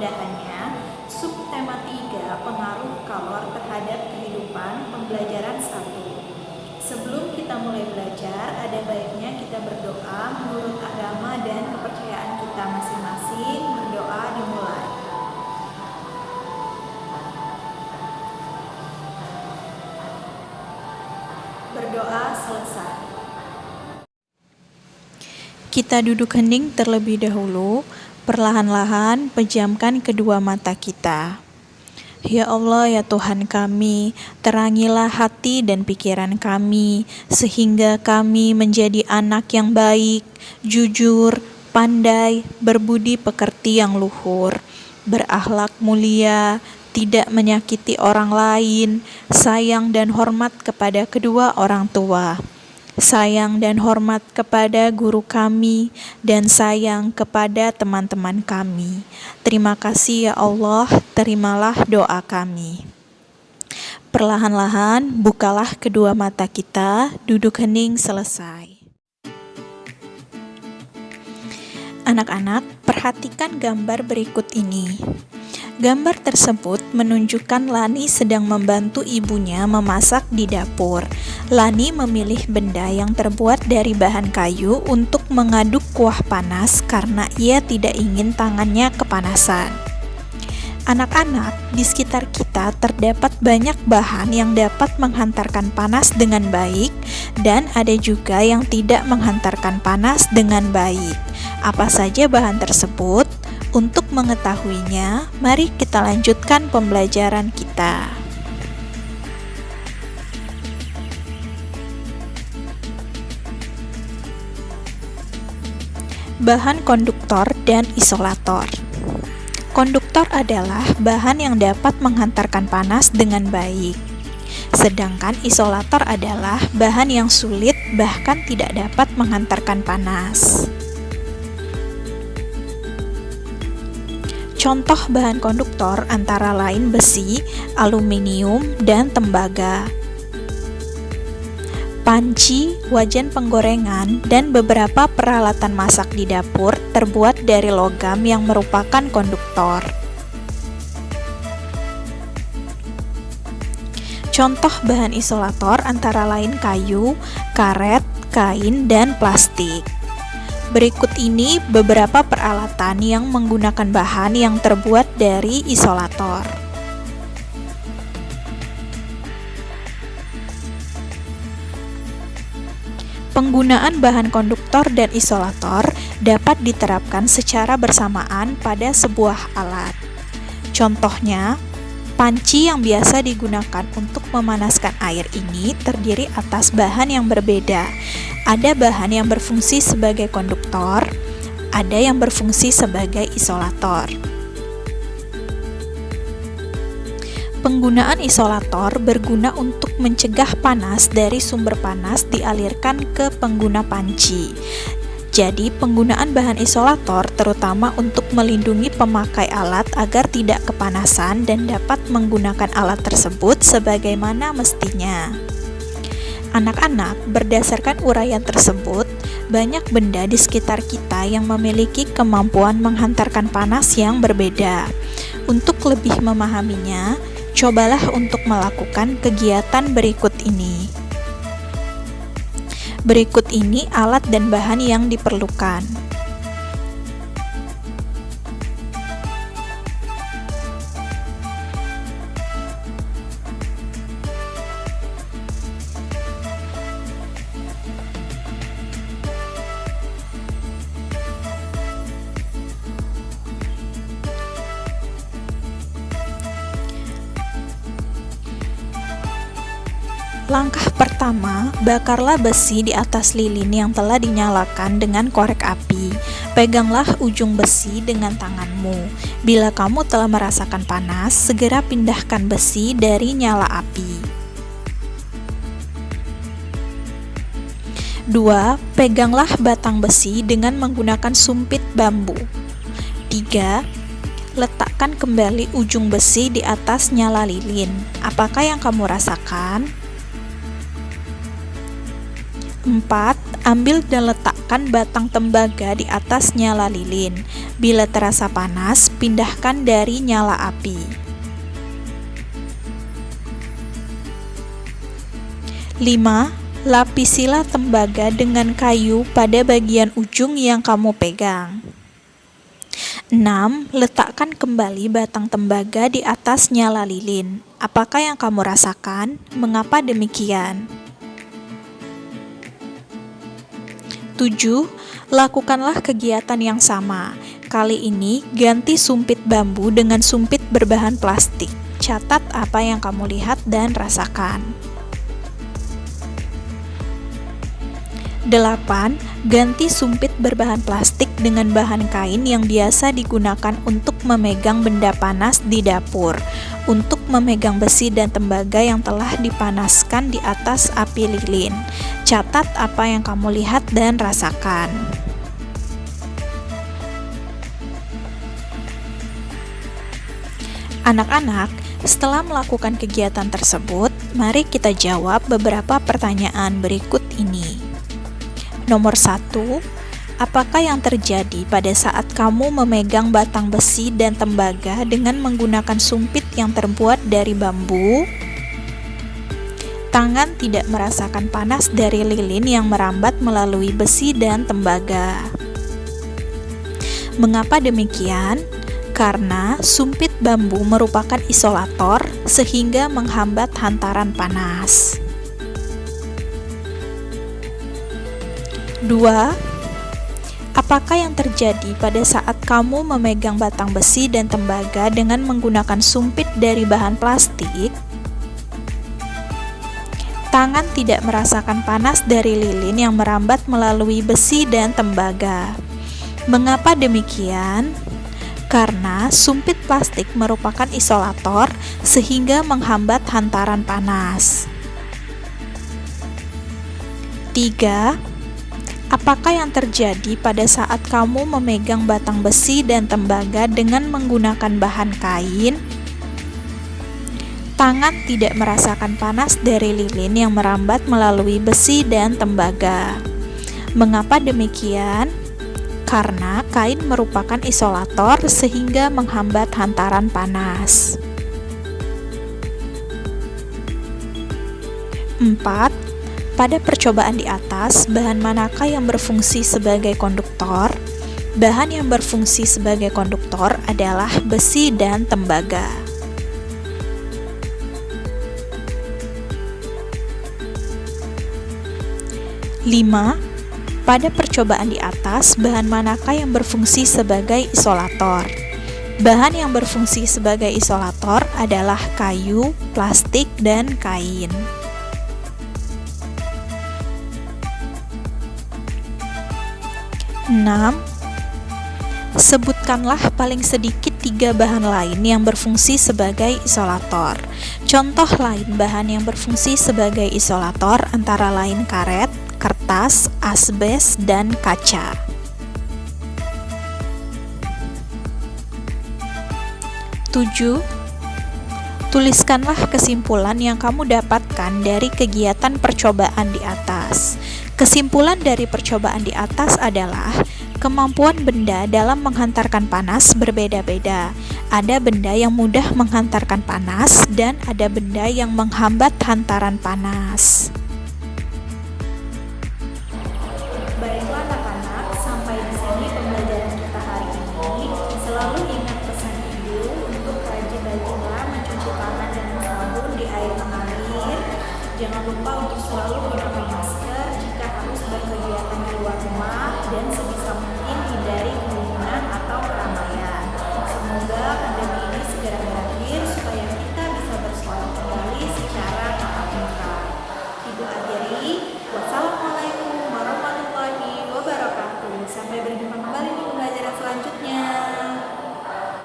pemindahannya, subtema 3 pengaruh kalor terhadap kehidupan, pembelajaran 1. Sebelum kita mulai belajar, ada baiknya kita berdoa menurut agama dan kepercayaan kita masing-masing. Berdoa dimulai. Berdoa selesai. Kita duduk hening terlebih dahulu, perlahan-lahan pejamkan kedua mata kita. Ya Allah, ya Tuhan kami, terangilah hati dan pikiran kami, sehingga kami menjadi anak yang baik, jujur, pandai, berbudi pekerti yang luhur, berakhlak mulia, tidak menyakiti orang lain, sayang dan hormat kepada kedua orang tua, sayang dan hormat kepada guru kami, dan sayang kepada teman-teman kami. Terima kasih ya Allah, terimalah doa kami. Perlahan-lahan bukalah kedua mata kita, duduk hening selesai. Anak-anak, perhatikan gambar berikut ini. Gambar tersebut menunjukkan Lani sedang membantu ibunya memasak di dapur. Lani memilih benda yang terbuat dari bahan kayu untuk mengaduk kuah panas karena ia tidak ingin tangannya kepanasan. Anak-anak, di sekitar kita terdapat banyak bahan yang dapat menghantarkan panas dengan baik, dan ada juga yang tidak menghantarkan panas dengan baik. Apa saja bahan tersebut? Untuk mengetahuinya, mari kita lanjutkan pembelajaran kita. Bahan konduktor dan isolator. Konduktor adalah bahan yang dapat menghantarkan panas dengan baik. Sedangkan isolator adalah bahan yang sulit bahkan tidak dapat menghantarkan panas. Contoh bahan konduktor antara lain besi, aluminium, dan tembaga. Panci, wajan penggorengan, dan beberapa peralatan masak di dapur terbuat dari logam yang merupakan konduktor. Contoh bahan isolator antara lain kayu, karet, kain, dan plastik. Berikut ini beberapa peralatan yang menggunakan bahan yang terbuat dari isolator. Penggunaan bahan konduktor dan isolator dapat diterapkan secara bersamaan pada sebuah alat. Contohnya, panci yang biasa digunakan untuk memanaskan air ini terdiri atas bahan yang berbeda. Ada bahan yang berfungsi sebagai konduktor, ada yang berfungsi sebagai isolator. Penggunaan isolator berguna untuk mencegah panas dari sumber panas dialirkan ke pengguna panci. Jadi, penggunaan bahan isolator terutama untuk melindungi pemakai alat agar tidak kepanasan dan dapat menggunakan alat tersebut sebagaimana mestinya. Anak-anak, berdasarkan uraian tersebut, banyak benda di sekitar kita yang memiliki kemampuan menghantarkan panas yang berbeda. Untuk lebih memahaminya, cobalah untuk melakukan kegiatan berikut ini. Berikut ini alat dan bahan yang diperlukan. Langkah pertama, bakarlah besi di atas lilin yang telah dinyalakan dengan korek api. Peganglah ujung besi dengan tanganmu. Bila kamu telah merasakan panas, segera pindahkan besi dari nyala api. 2. Peganglah batang besi dengan menggunakan sumpit bambu. 3. Letakkan kembali ujung besi di atas nyala lilin. Apakah yang kamu rasakan? 4. Ambil dan letakkan batang tembaga di atas nyala lilin. Bila terasa panas, pindahkan dari nyala api. 5. Lapisilah tembaga dengan kayu pada bagian ujung yang kamu pegang. 6. Letakkan kembali batang tembaga di atas nyala lilin. Apakah yang kamu rasakan? Mengapa demikian? 7. Lakukanlah kegiatan yang sama. Kali ini, ganti sumpit bambu dengan sumpit berbahan plastik. Catat apa yang kamu lihat dan rasakan. 8. Ganti sumpit berbahan plastik dengan bahan kain yang biasa digunakan untuk memegang benda panas di dapur, untuk memegang besi dan tembaga yang telah dipanaskan di atas api lilin. Catat apa yang kamu lihat dan rasakan. Anak-anak, setelah melakukan kegiatan tersebut, mari kita jawab beberapa pertanyaan berikut ini. Nomor 1, apakah yang terjadi pada saat kamu memegang batang besi dan tembaga dengan menggunakan sumpit yang terbuat dari bambu? Tangan tidak merasakan panas dari lilin yang merambat melalui besi dan tembaga. Mengapa demikian? Karena sumpit bambu merupakan isolator sehingga menghambat hantaran panas. 2. Apakah yang terjadi pada saat kamu memegang batang besi dan tembaga dengan menggunakan sumpit dari bahan plastik? Tangan tidak merasakan panas dari lilin yang merambat melalui besi dan tembaga. Mengapa demikian? Karena sumpit plastik merupakan isolator sehingga menghambat hantaran panas. 3. Apakah yang terjadi pada saat kamu memegang batang besi dan tembaga dengan menggunakan bahan kain? Tangan tidak merasakan panas dari lilin yang merambat melalui besi dan tembaga. Mengapa demikian? Karena kain merupakan isolator sehingga menghambat hantaran panas. 4. Pada percobaan di atas, bahan manakah yang berfungsi sebagai konduktor? Bahan yang berfungsi sebagai konduktor adalah besi dan tembaga. 5. Pada percobaan di atas, bahan manakah yang berfungsi sebagai isolator? Bahan yang berfungsi sebagai isolator adalah kayu, plastik, dan kain. 6. Sebutkanlah paling sedikit 3 bahan lain yang berfungsi sebagai isolator. Contoh lain bahan yang berfungsi sebagai isolator antara lain karet, kertas, asbes, dan kaca. 7. Tuliskanlah kesimpulan yang kamu dapatkan dari kegiatan percobaan di atas. Kesimpulan dari percobaan di atas adalah kemampuan benda dalam menghantarkan panas berbeda-beda. Ada benda yang mudah menghantarkan panas dan ada benda yang menghambat hantaran panas. Baiklah anak-anak, sampai di sini pembelajaran kita hari ini. Selalu ingat pesan ibu untuk rajin-rajinlah mencuci tangan dengan sabun di air mengalir. Jangan lupa untuk selalu gunakan masker jika harus berkegiatan di luar rumah dan sebisa mungkin hindari kerumunan atau keramaian. Semoga pandemi ini segera berakhir.